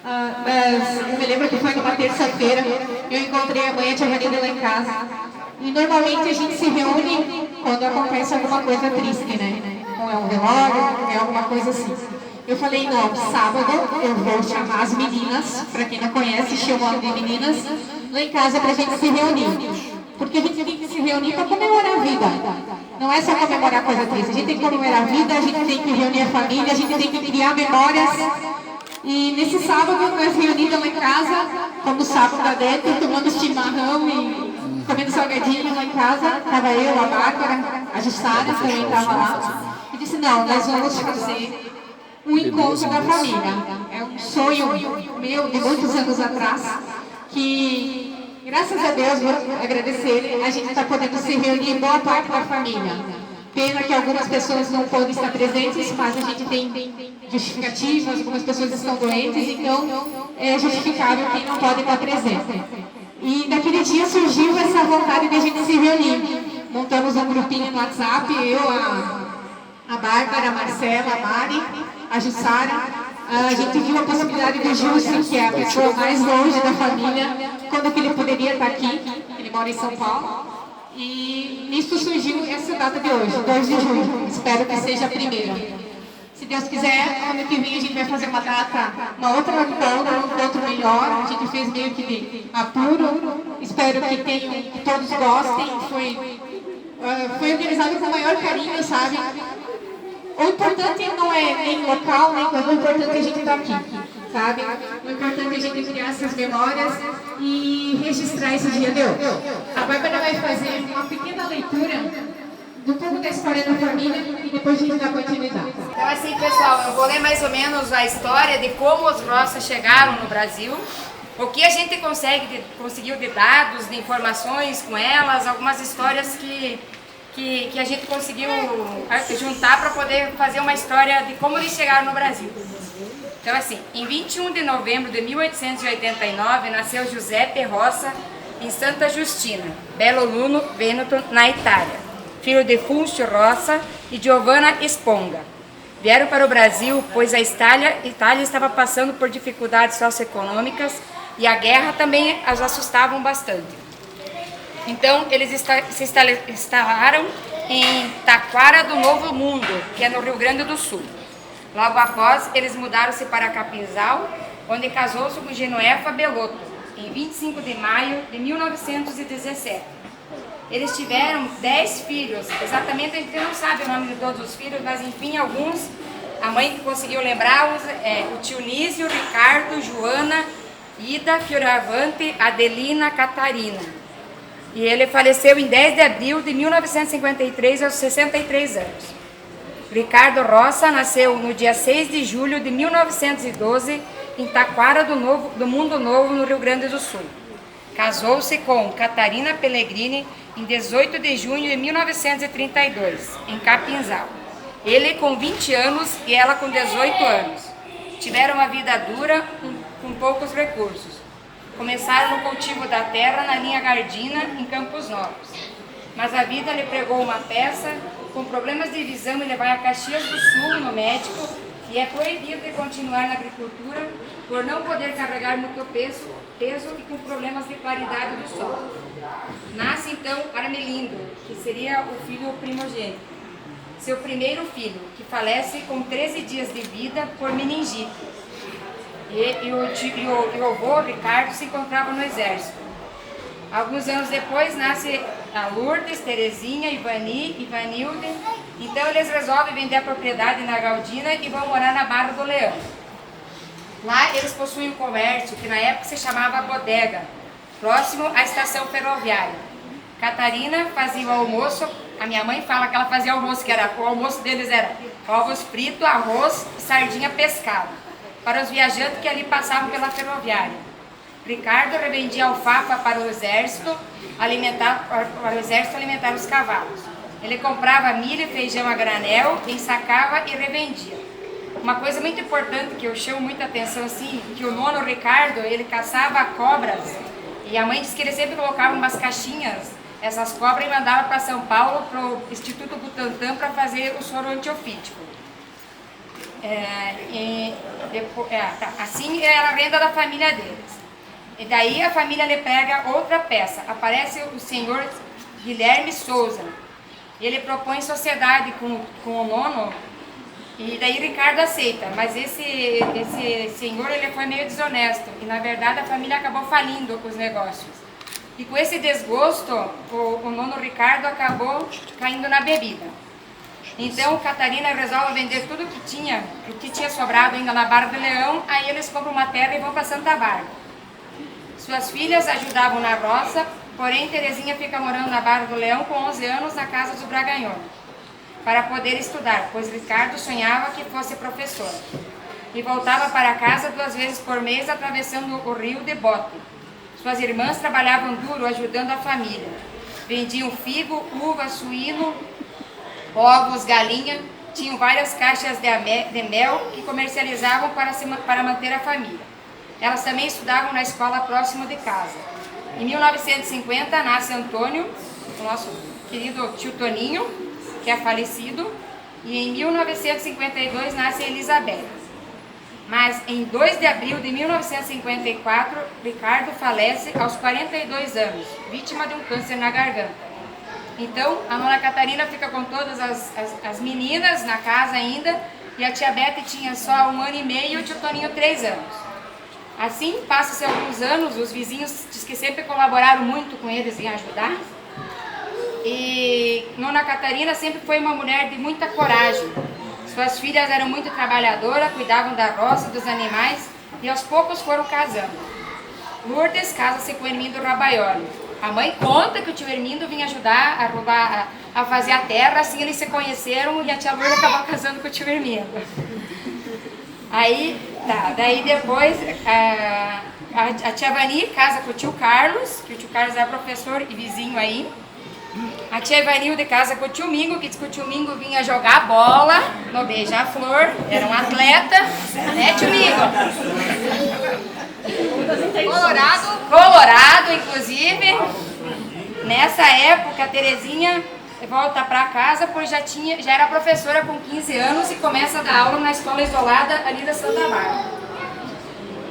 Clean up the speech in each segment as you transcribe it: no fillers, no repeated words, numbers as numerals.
Eu me lembro que foi numa terça-feira, eu encontrei a mãe e a tia Vanida lá em casa. E normalmente a gente se reúne quando acontece alguma coisa triste, né? Ou é um velório, é alguma coisa assim. Eu falei, não, sábado eu vou chamar as meninas, para quem não conhece, chamam de meninas, lá em casa pra gente se reunir. Porque a gente tem que se reunir para comemorar a vida. Não é só comemorar coisa triste, a gente tem que comemorar a vida, a gente tem que reunir a família, a gente tem que criar memórias. E nesse sábado nós reunimos lá em casa, como sábado adentro, tomando chimarrão e comendo salgadinho lá em casa. Estava eu, a Bárbara, a Jussara também estava lá. E disse, não, nós vamos fazer um encontro da família. É um sonho meu de muitos anos atrás, que graças a Deus, vou agradecer, a gente está podendo se reunir boa parte da família. Pena que algumas pessoas não podem estar presentes, mas a gente tem justificativas, algumas pessoas estão doentes, então é justificável quem não pode estar presente. E naquele dia surgiu essa vontade de a gente se reunir. Montamos um grupinho no WhatsApp, eu, a Bárbara, a Marcela, a Mari, a Jussara. A gente viu a possibilidade do Justo, que é a pessoa mais longe da família, quando que ele poderia estar aqui, ele mora em São Paulo. E nisso surgiu essa data de hoje, 2 de junho. Espero que seja a primeira. Se Deus quiser, ano que vem a gente vai fazer uma data, uma outra banda, um encontro melhor. A gente fez meio que de apuro. Espero que todos gostem. Foi organizado com o maior carinho, sabe? O importante não é nem local, nem coisa, o importante é a gente estar aqui, sabe? O importante é a gente criar essas memórias e registrar esse dia de hoje. A Bárbara vai fazer uma pequena leitura do pouco da história da família e depois a gente dá continuidade. Então assim, pessoal, eu vou ler mais ou menos a história de como os Roça chegaram no Brasil, o que a gente conseguiu de dados, de informações com elas, algumas histórias que a gente conseguiu juntar para poder fazer uma história de como eles chegaram no Brasil. Então assim, em 21 de novembro de 1889, nasceu Giuseppe Roça em Santa Giustina, Belo Luno, Vêneto, na Itália, filho de Funcio Roça e Giovanna Esponga. Vieram para o Brasil, pois a Itália estava passando por dificuldades socioeconômicas e a guerra também as assustavam bastante. Então, eles se instalaram em Taquara do Novo Mundo, que é no Rio Grande do Sul. Logo após, eles mudaram-se para Capinzal, onde casou-se com Genuefa Belotto, em 25 de maio de 1917. Eles tiveram 10 filhos, exatamente a gente não sabe o nome de todos os filhos, mas enfim, alguns, a mãe conseguiu lembrar, o tio Nísio, Ricardo, Joana, Ida, Fioravante, Adelina, Catarina. E ele faleceu em 10 de abril de 1953, aos 63 anos. Ricardo Roça nasceu no dia 6 de julho de 1912, em Taquara do Mundo Novo, no Rio Grande do Sul. Casou-se com Catarina Pellegrini em 18 de junho de 1932, em Capinzal. Ele com 20 anos e ela com 18 anos. Tiveram uma vida dura, com poucos recursos. Começaram no cultivo da terra na linha Gardina, em Campos Novos. Mas a vida lhe pregou uma peça, com problemas de visão e levar a Caxias do Sul no médico, e é proibido de continuar na agricultura por não poder carregar muito peso e com problemas de claridade do sol. Nasce então Armelindo, que seria o filho primogênito. Seu primeiro filho, que falece com 13 dias de vida por meningite. E o avô, Ricardo, se encontrava no exército. Alguns anos depois nasce a Lourdes, Terezinha, Ivani, Ivanilde. Então eles resolvem vender a propriedade na Galdina e vão morar na Barra do Leão. Lá eles possuem um comércio que na época se chamava Bodega, próximo à estação ferroviária. Catarina fazia o almoço, a minha mãe fala que ela fazia almoço, o almoço deles era ovos fritos, arroz e sardinha pescada, para os viajantes que ali passavam pela ferroviária. Ricardo revendia alfafa para o exército alimentar os cavalos. Ele comprava milho e feijão a granel, ensacava e revendia. Uma coisa muito importante que eu chamo muita atenção, assim, que o nono Ricardo, ele caçava cobras, e a mãe disse que ele sempre colocava umas caixinhas, essas cobras, e mandava para São Paulo, para o Instituto Butantan, para fazer o soro antiofídico. Assim era a renda da família deles. E daí a família lhe prega outra peça. Aparece o senhor Guilherme Souza. Ele propõe sociedade com o nono, e daí Ricardo aceita. Mas esse senhor ele foi meio desonesto, e na verdade a família acabou falindo os negócios. E com esse desgosto, o nono Ricardo acabou caindo na bebida. Então Catarina resolve vender tudo o que tinha sobrado ainda na Barra do Leão. Aí eles compram uma terra e vão para Santa Bárbara. Suas filhas ajudavam na roça, porém Terezinha fica morando na Barra do Leão com 11 anos na casa dos Braganhona, para poder estudar, pois Ricardo sonhava que fosse professor. E voltava para casa 2 vezes por mês, atravessando o rio de bote. Suas irmãs trabalhavam duro, ajudando a família. Vendiam figo, uva, suíno, ovos, galinha. Tinham várias caixas de mel que comercializavam para manter a família. Elas também estudavam na escola próxima de casa. Em 1950 nasce Antônio, o nosso querido tio Toninho, que é falecido, e em 1952 nasce Elizabeth. Mas em 2 de abril de 1954, Ricardo falece aos 42 anos, vítima de um câncer na garganta. Então, a nona Catarina fica com todas as meninas na casa ainda, e a tia Bete tinha só 1 ano e meio e o tio Toninho 3 anos. Assim, passa-se alguns anos, os vizinhos diz que sempre colaboraram muito com eles em ajudar. E nona Catarina sempre foi uma mulher de muita coragem. Suas filhas eram muito trabalhadoras, cuidavam da roça, dos animais, e aos poucos foram casando. Lourdes casa-se com o Hermindo Rabaioli. A mãe conta que o tio Hermindo vinha ajudar a fazer a terra, assim eles se conheceram e a tia Lourdes acabou casando com o tio Hermindo. Daí depois a tia Vani casa com o tio Carlos, que o tio Carlos é professor e vizinho aí. A tia Ivanilde casa com o tio Mingo, que diz que o tio Mingo vinha jogar bola no Beija-Flor, era um atleta, né tio Mingo? Colorado, inclusive. Nessa época a Terezinha volta para casa, pois já era professora com 15 anos e começa a dar aula na escola isolada ali da Santa Bárbara.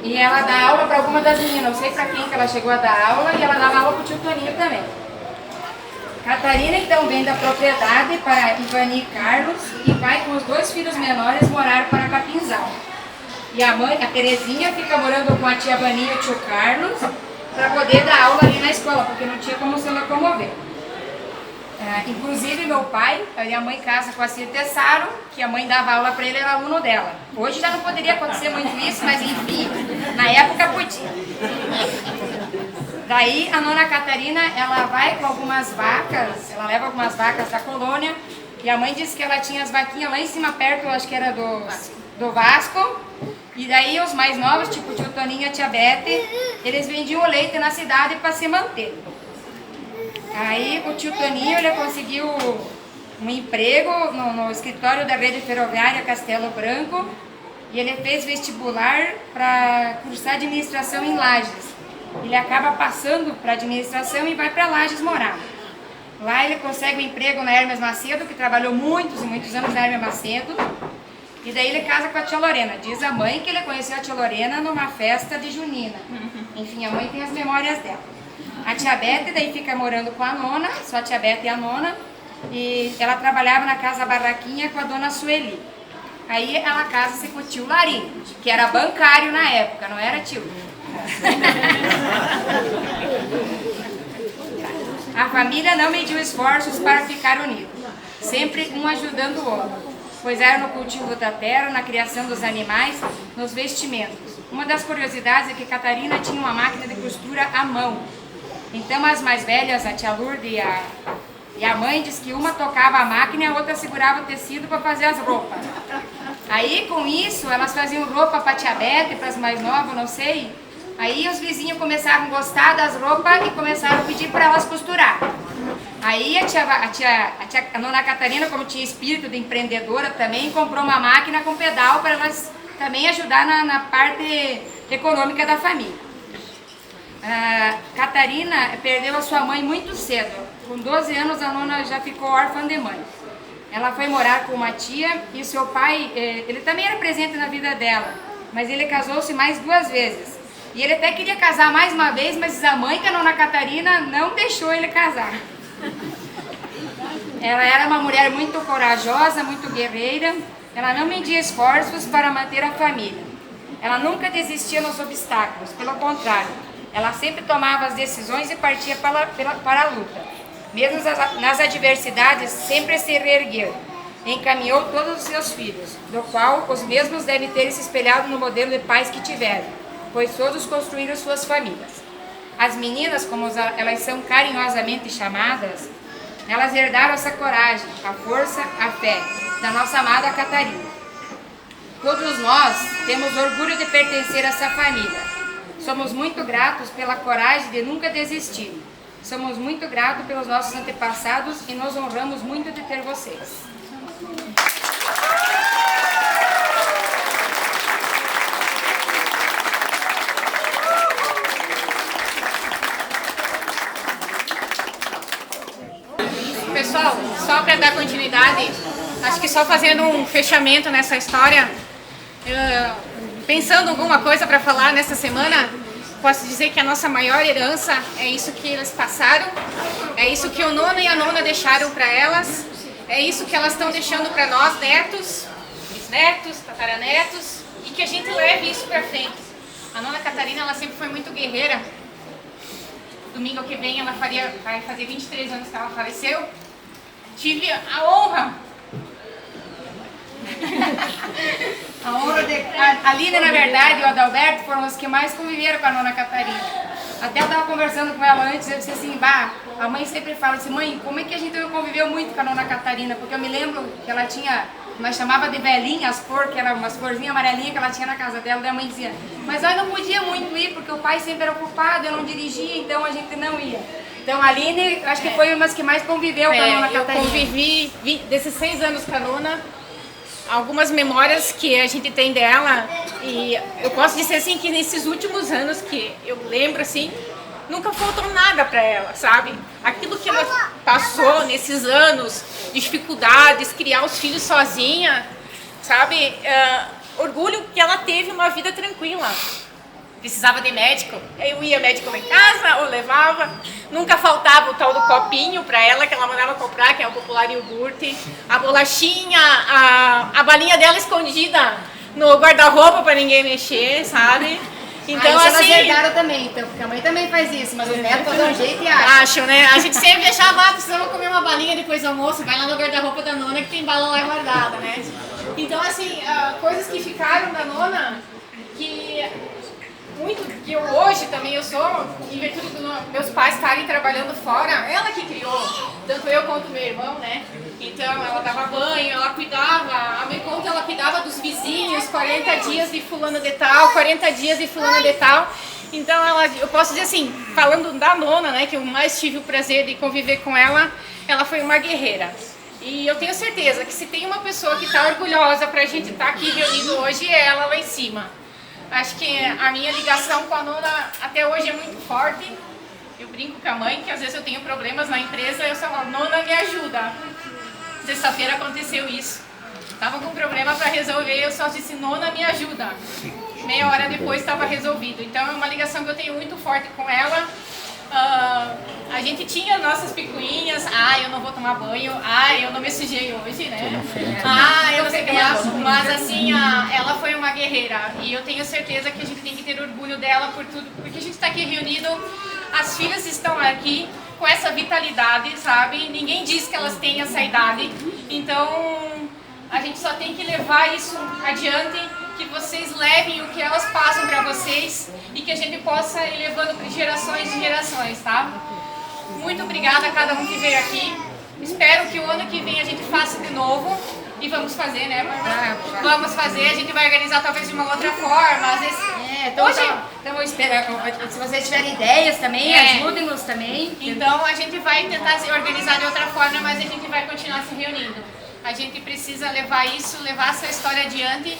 E ela dá aula para alguma das meninas, não sei para quem que ela chegou a dar aula, e ela dava aula para o tio Toninho também. Catarina então vende a propriedade para Ivani e Carlos e vai com os 2 filhos menores morar para Capinzal. E a mãe, a Terezinha, fica morando com a tia Vani e o tio Carlos para poder dar aula ali na escola, porque não tinha como se locomover. Inclusive meu pai, a minha mãe casa com a Cir Tessaro, que a mãe dava aula para ele, era aluno dela. Hoje já não poderia acontecer muito isso, mas enfim, na época podia. Daí a nona Catarina, ela vai com algumas vacas, ela leva algumas vacas da colônia, e a mãe disse que ela tinha as vaquinhas lá em cima, perto, eu acho que era do Vasco, e daí os mais novos, tipo o tio Toninho e a tia Bete, eles vendiam o leite na cidade para se manter. Aí o tio Toninho, ele conseguiu um emprego no escritório da rede ferroviária Castelo Branco, e ele fez vestibular para cursar administração em Lages. Ele acaba passando para administração e vai para Lages morar. Lá ele consegue um emprego na Hermes Macedo, que trabalhou muitos e muitos anos na Hermes Macedo, e daí ele casa com a tia Lorena. Diz a mãe que ele conheceu a tia Lorena numa festa de junina. Enfim, a mãe tem as memórias dela. A tia Bete daí fica morando com a nona, só a tia Bete e a nona, e ela trabalhava na casa Barraquinha com a dona Sueli. Aí ela casa-se com o tio Larim, que era bancário na época, não era tio. A família não mediu esforços para ficar unida, sempre um ajudando o outro, pois era no cultivo da terra, na criação dos animais, nos vestimentos. Uma das curiosidades é que Catarina tinha uma máquina de costura à mão. Então as mais velhas, a tia Lourdes e a mãe, diz que uma tocava a máquina e a outra segurava o tecido para fazer as roupas. Aí com isso elas faziam roupa para a tia Bete, para as mais novas, não sei. Aí os vizinhos começaram a gostar das roupas e começaram a pedir para elas costurar. Aí a nona Catarina, como tinha espírito de empreendedora também, comprou uma máquina com pedal para elas também ajudar na parte econômica da família. Catarina perdeu a sua mãe muito cedo. Com 12 anos a nona já ficou órfã de mãe. ela foi morar com uma tia e o seu pai, ele também era presente na vida dela, mas ele casou-se mais 2 vezes. E ele até queria casar mais uma vez, mas a mãe, que a Nona Catarina, não deixou ele casar. Ela era uma mulher muito corajosa, muito guerreira. Ela não media esforços para manter a família. Ela nunca desistia nos obstáculos, pelo contrário. Ela sempre tomava as decisões e partia para a luta. Mesmo nas adversidades, sempre se reergueu. Encaminhou todos os seus filhos, do qual os mesmos devem ter se espelhado no modelo de pais que tiveram, pois todos construíram suas famílias. As meninas, como elas são carinhosamente chamadas, elas herdaram essa coragem, a força, a fé da nossa amada Catarina. Todos nós temos orgulho de pertencer a essa família. Somos muito gratos pela coragem de nunca desistir. Somos muito gratos pelos nossos antepassados e nos honramos muito de ter vocês. Pessoal, só para dar continuidade, acho que só fazendo um fechamento nessa história, pensando em alguma coisa para falar nessa semana, posso dizer que a nossa maior herança é isso que eles passaram, é isso que o Nona e a Nona deixaram para elas, é isso que elas estão deixando para nós, netos, bisnetos, tataranetos, e que a gente leve isso para frente. A Nona Catarina, ela sempre foi muito guerreira. Domingo que vem ela vai fazer 23 anos que ela faleceu. Tive a honra a Lília, na verdade, e o Adalberto foram os que mais conviveram com a Nona Catarina. Até eu estava conversando com ela antes, eu disse assim, a mãe sempre fala assim, mãe, como é que a gente conviveu muito com a Nona Catarina? Porque eu me lembro que ela tinha, nós chamava de velhinha as flores, que eram umas florzinhas amarelinhas que ela tinha na casa dela, e a mãe dizia, mas nós não podia muito ir, porque o pai sempre era ocupado, eu não dirigia, então a gente não ia. Então a Aline, acho que foi uma das que mais conviveu com a Nona Catarina. Eu convivi desses 6 anos com a Nona, algumas memórias que a gente tem dela, e eu posso dizer assim que nesses últimos anos que eu lembro assim, nunca faltou nada para ela, sabe? Aquilo que ela passou nesses anos, dificuldades, criar os filhos sozinha, sabe? Orgulho que ela teve uma vida tranquila. Precisava de médico, eu ia médico lá em casa, ou levava. Nunca faltava o tal do copinho para ela, que ela mandava comprar, que é o popular iogurte. A bolachinha, a balinha dela escondida no guarda-roupa para ninguém mexer, sabe? Então, assim, elas herdaram também, então, porque a mãe também faz isso, mas os netos dão um jeito e acham, né? A gente sempre achava, precisamos comer uma balinha depois do almoço, vai lá no guarda-roupa da Nona que tem bala lá guardada, né? Então, assim, coisas que ficaram da Nona, que eu hoje também eu sou, em virtude dos meus pais estarem trabalhando fora, ela que criou, tanto eu quanto meu irmão, né? Então ela dava banho, ela cuidava, a minha conta ela cuidava dos vizinhos, 40 dias de fulano de tal, 40 dias de fulano de tal. Então eu posso dizer assim, falando da Nona, né, que eu mais tive o prazer de conviver com ela, ela foi uma guerreira. E eu tenho certeza que se tem uma pessoa que está orgulhosa pra gente estar aqui reunido hoje, é ela lá em cima. Acho que a minha ligação com a Nona até hoje é muito forte. Eu brinco com a mãe que às vezes eu tenho problemas na empresa e eu só falo, Nona, me ajuda. Sexta-feira aconteceu isso. Estava com um problema para resolver, eu só disse, Nona, me ajuda. Meia hora depois estava resolvido. Então é uma ligação que eu tenho muito forte com ela. A gente tinha nossas picuinhas, eu não vou tomar banho, eu não me sujei hoje, né? Eu não sei o que mais. Mas assim, ela foi uma guerreira e eu tenho certeza que a gente tem que ter orgulho dela por tudo, porque a gente está aqui reunido, as filhas estão aqui com essa vitalidade, sabe? Ninguém diz que elas têm essa idade, então a gente só tem que levar isso adiante, que vocês levem o que elas passam para vocês e que a gente possa ir levando para gerações e gerações, tá? Muito obrigada a cada um que veio aqui. Espero que o ano que vem a gente faça de novo e vamos fazer, né? Vamos fazer, a gente vai organizar talvez de uma outra forma, às vezes... Então esperando, se vocês tiverem ideias também, ajudem-nos também. Então a gente vai tentar se organizar de outra forma, mas a gente vai continuar se reunindo. A gente precisa levar isso, levar essa história adiante.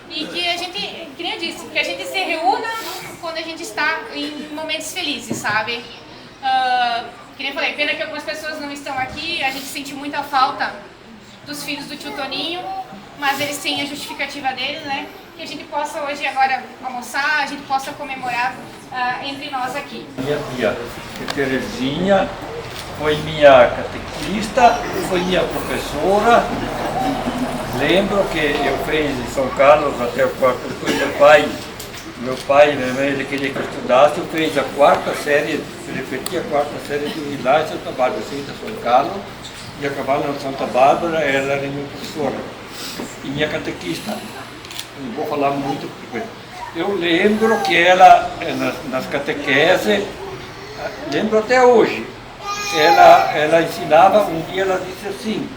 E que a gente, que nem eu disse, que a gente se reúna quando a gente está em momentos felizes, sabe? Que nem eu falei, pena que algumas pessoas não estão aqui, a gente sente muita falta dos filhos do tio Toninho, mas eles têm a justificativa deles, né? Que a gente possa hoje agora almoçar, a gente possa comemorar entre nós aqui. Minha tia Terezinha foi minha catequista, foi minha professora. Lembro que eu fiz em São Carlos até o quarto, depois meu pai e minha mãe, ele queria que eu estudasse, eu fiz a quarta série, repeti a quarta série do Vilá Santa Bárbara, eu saí de São Carlos e acabava na Santa Bárbara, ela era minha professora e minha catequista. Não vou falar muito, porque eu lembro que ela, nas catequeses, lembro até hoje, ela ensinava, um dia ela disse assim,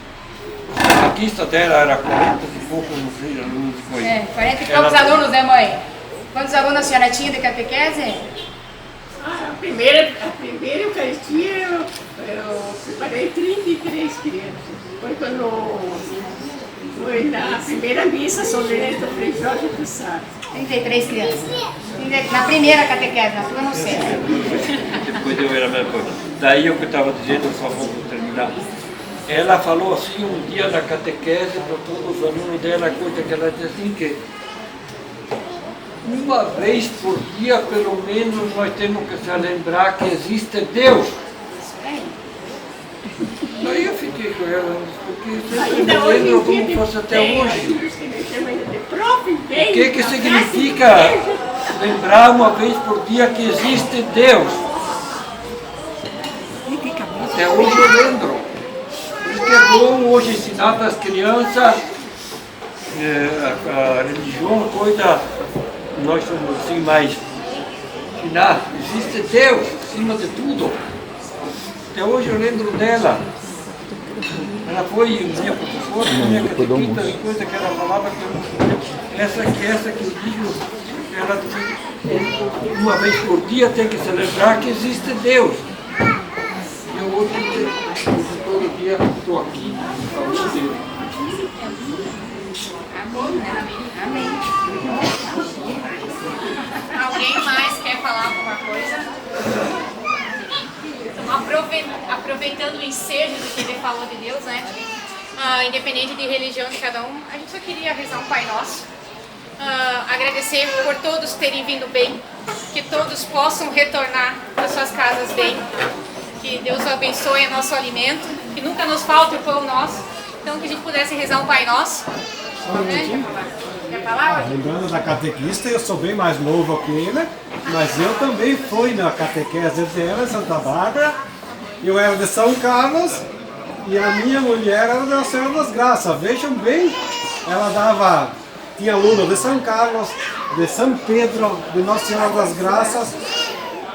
a catequista dela era 40 e poucos alunos. 40 e poucos alunos, né, mãe? Quantos alunos a senhora tinha de catequese? A primeira Eucaristia eu preparei 33 crianças. Foi quando foi na primeira missa solene do Frei Jorge Pissarro. 33 crianças. Na primeira catequese, na sua não sei. Depois eu era mais coisa. Daí o que eu estava dizendo, só vou terminar. Ela falou assim um dia na catequese para todos os alunos dela, coisa que ela disse assim, que uma vez por dia, pelo menos, nós temos que se lembrar que existe Deus. Daí eu fiquei com ela, porque eu me lembro como fosse até hoje. O que significa lembrar uma vez por dia que existe Deus? Até hoje eu lembro. Por isso que é bom hoje ensinar para as crianças a religião, coisa, nós somos assim mais ensinar, existe Deus acima de tudo. Até hoje eu lembro dela. Ela foi minha professora, minha catequista, coisa que ela falava que eu não essa que eu digo, ela uma vez por dia tem que se lembrar que existe Deus. E eu hoje todo dia estou aqui falando Deus. Amém. Alguém mais quer falar alguma coisa? Aproveitando o ensejo do que ele falou de Deus, né? Independente de religião de cada um, a gente só queria rezar um Pai Nosso. Agradecer por todos terem vindo bem, que todos possam retornar para suas casas bem, que Deus abençoe o nosso alimento, que nunca nos falte o pão nosso. Então que a gente pudesse rezar um Pai Nosso. Quer falar? Lembrando da catequista, eu sou bem mais novo que ele, mas eu também fui na catequese dela em Santa Bárbara. Eu era de São Carlos e a minha mulher era da Senhora das Graças. Vejam bem, ela tinha aluno de São Carlos, de São Pedro, de Nossa Senhora das Graças,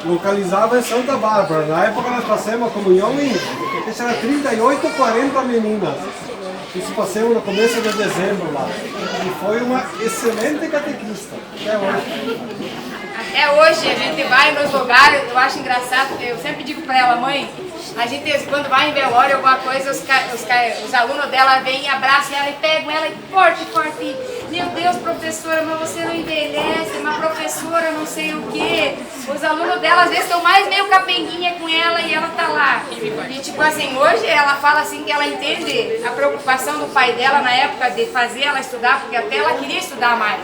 localizava em Santa Bárbara. Na época nós passamos a comunhão em 38, 40 meninas. Isso passamos no começo de dezembro lá. E foi uma excelente catequista, até hoje. Até hoje a gente vai nos lugares, eu acho engraçado, porque eu sempre digo pra ela, mãe, a gente quando vai em velório, alguma coisa, os alunos dela vêm e abraçam ela e pegam ela e forte. Meu Deus, professora, mas você não envelhece, uma professora não sei o quê. Os alunos dela às vezes estão mais meio capenguinha com ela e ela tá lá. E tipo assim, hoje ela fala assim que ela entende a preocupação do pai dela na época de fazer ela estudar, porque até ela queria estudar mais.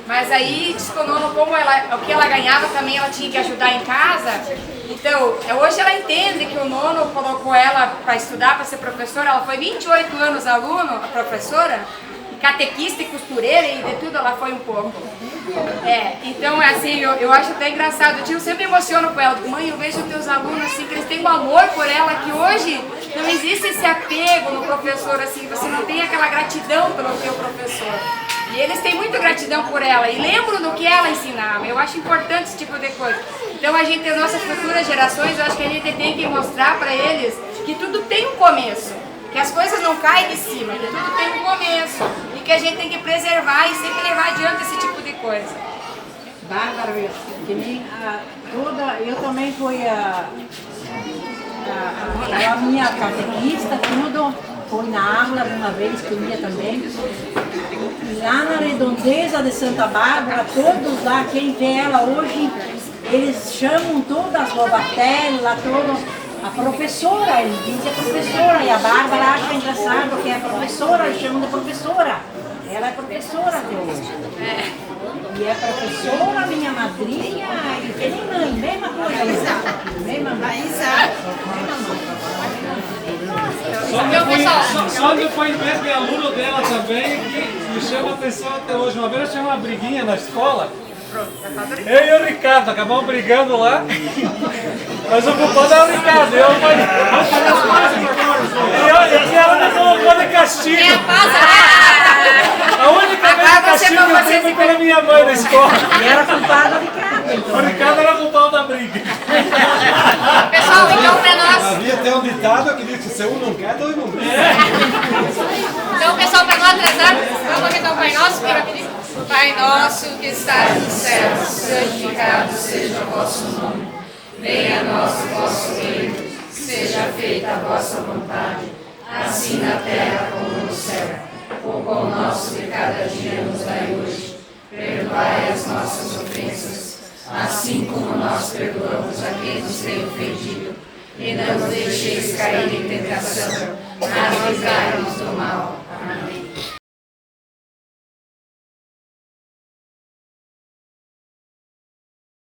Mas aí, diz que o nono, como o que ela ganhava também ela tinha que ajudar em casa. Então, hoje ela entende que o nono colocou ela para estudar, para ser professora. Ela foi 28 anos aluno, a professora, catequista e costureira, e de tudo ela foi um pouco. Então, assim, eu acho até engraçado. Eu sempre me emociono com ela. Mãe, eu vejo teus alunos assim, que eles têm um amor por ela, que hoje não existe esse apego no professor, assim, você não tem aquela gratidão pelo teu professor. E eles têm muita gratidão por ela e lembram do que ela ensinava. Eu acho importante esse tipo de coisa. Então a gente, as nossas futuras gerações, eu acho que a gente tem que mostrar para eles que tudo tem um começo. Que as coisas não caem de cima, que tudo tem um começo. E que a gente tem que preservar e sempre levar adiante esse tipo de coisa. Bárbara, que nem eu também fui a minha catequista, tudo. Foi na aula uma vez que eu ia também. Lá na redondeza de Santa Bárbara, todos lá, quem vê ela hoje, eles chamam todas as Lobatella, A professora, ele diz a professora, e a Bárbara acha engraçado que é a professora, eles chamam de professora. Ela é professora até hoje. E é professora, minha madrinha, e tem mãe, mesma coisa. Mesma mãe. Só depoimento de aluno dela também, que me chama a atenção até hoje. Uma vez eu tinha uma briguinha na escola. Eu e o Ricardo acabamos brigando lá, mas o culpado era o Ricardo. E ela me colocou de castigo. A única vez de castigo que eu tive foi pela minha mãe na escola. E era culpado o Ricardo, então. O Ricardo era culpado da briga. Pessoal, então para nós. Havia até um ditado que diz que se um não quer, dois não quer. Então, pessoal, para não atrasar, vamos rezar o Pai Nosso, bem rapidinho. Pai nosso que estás no céu, santificado seja o vosso nome. Venha a nós o vosso reino, seja feita a vossa vontade, assim na terra como no céu. O pão nosso de cada dia nos dai hoje. Perdoai as nossas ofensas, assim como nós perdoamos a quem nos tem ofendido. E não nos deixeis cair em tentação, mas livrai-nos do mal.